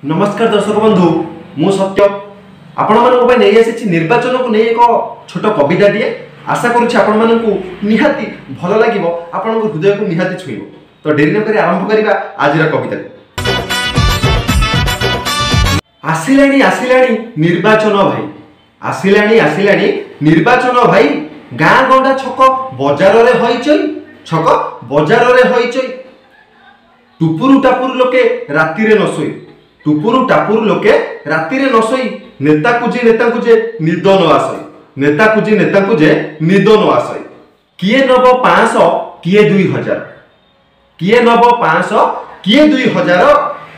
नमस्कार दर्शक बंधु मु सत्य आपण मानक नहीं आसी निर्वाचन को नहीं एक छोट कविता टे आशा करुच्ची आपण मानक निहाती भल लगे आपण हृदय को निहाती छुईब। तो डेरी न करी आरंभ करवा आज कविता आसिलाणी आसिलाणी निर्वाचन भाई आसिलाणी आसिलाणी निर्वाचन भाई गाँ गंडा छक बजार रे होइचई छक बजार रे होइचई टुपुरु टापुरु लोके राति रे न सोई टुपुरु टापुरु लोके राति रे न सोई नेता कुजे निद न आसई नेता कुजे निद न आसई किए नब 500 किए 2000 किए नब 500 किए 2000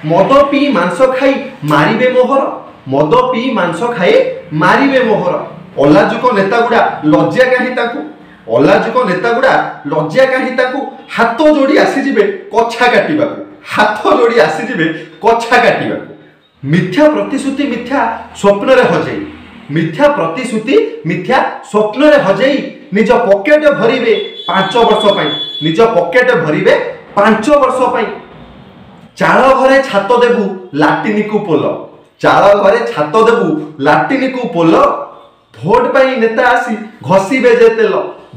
मद पी मांस खाई मारिबे मोहर मद पी मांस खाई मारिबे मोहर अलाजुक नेता गुडा लज्जा काहि ताकू अलाजुक नेता गुडा लज्जा काहि ताकू हाथ जोड़ी आसीजिबे कछा काटिबाकू हाथ जोड़ी आसीजिबे कछा काटिबाकू मिथ्या प्रतिश्रुति मिथ्या स्वप्न रे हजेई मिथ्या प्रतिश्रुति मिथ्या स्वप्न रे हजेई निज पॉकेट भरिबे 5 वर्ष पई निज पॉकेट भरिबे 5 वर्ष पई चाल घरे छात देबू लाटिनी को पोल चाल घरे छात देबू लाटिनी को पोल भोट पाई नेता आसी घसीबे जे तेल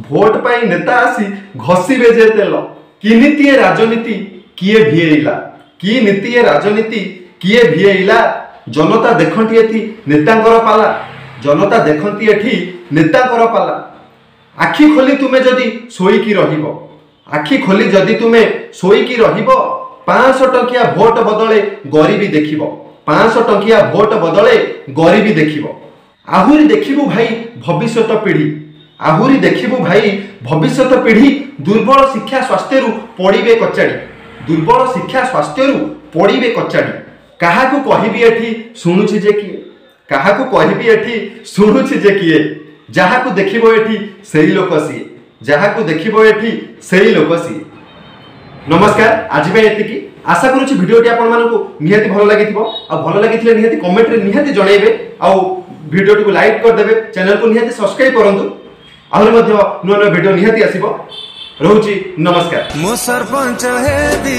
भोट पाई नेता आसी घसीबे जे तेल कि नीति राजनीति किए भिएला कि नीति राजनीति किए भिएला जनता देखंती एथि नेतांकर पाला जनता देखंती एथि नेतांकर पाला आखि खोली तुमे जदी सोई की रहिबो आखि खोली जदी तुमे सोई की रहिबो 500 टंकिया भोट बदले गरीबी देखिबो 500 टंकिया भोट बदले गरीबी देखिबो आहुरी देखिबु भाई भविष्यत पीढ़ी आहुरी देखिबु भाई भविष्यत पीढ़ी दुर्बल शिक्षा स्वास्थ्य रु पड़िबे कचाड़ी दुर्बल शिक्षा स्वास्थ्य रु पड़िबे कचाड़ी काहाकू कहिबी एठी सुनुछि जे किए काहाकू कहिबी एठी सुनुछि जे किए जाहाकू देखिबो एठी सेही लोक सिए जाहाकू देखिबो एठी सेही लोक सिए। नमस्कार आज पे एतिकी आशा करूछि भिडियोटी आपण मानकू निहाती भल लागिथिबो आ भल लागिथिले निहाती कमेंट रे निहाती जणाइबे आ भिडियोटी को लाइक कर देबे चैनल को निहाती सब्सक्राइब करंतु आहुरी मध्ये नुआ नुआ भिडियो निहाती आसीबो। रहूछि नमस्कार। मो सरपंच हेबी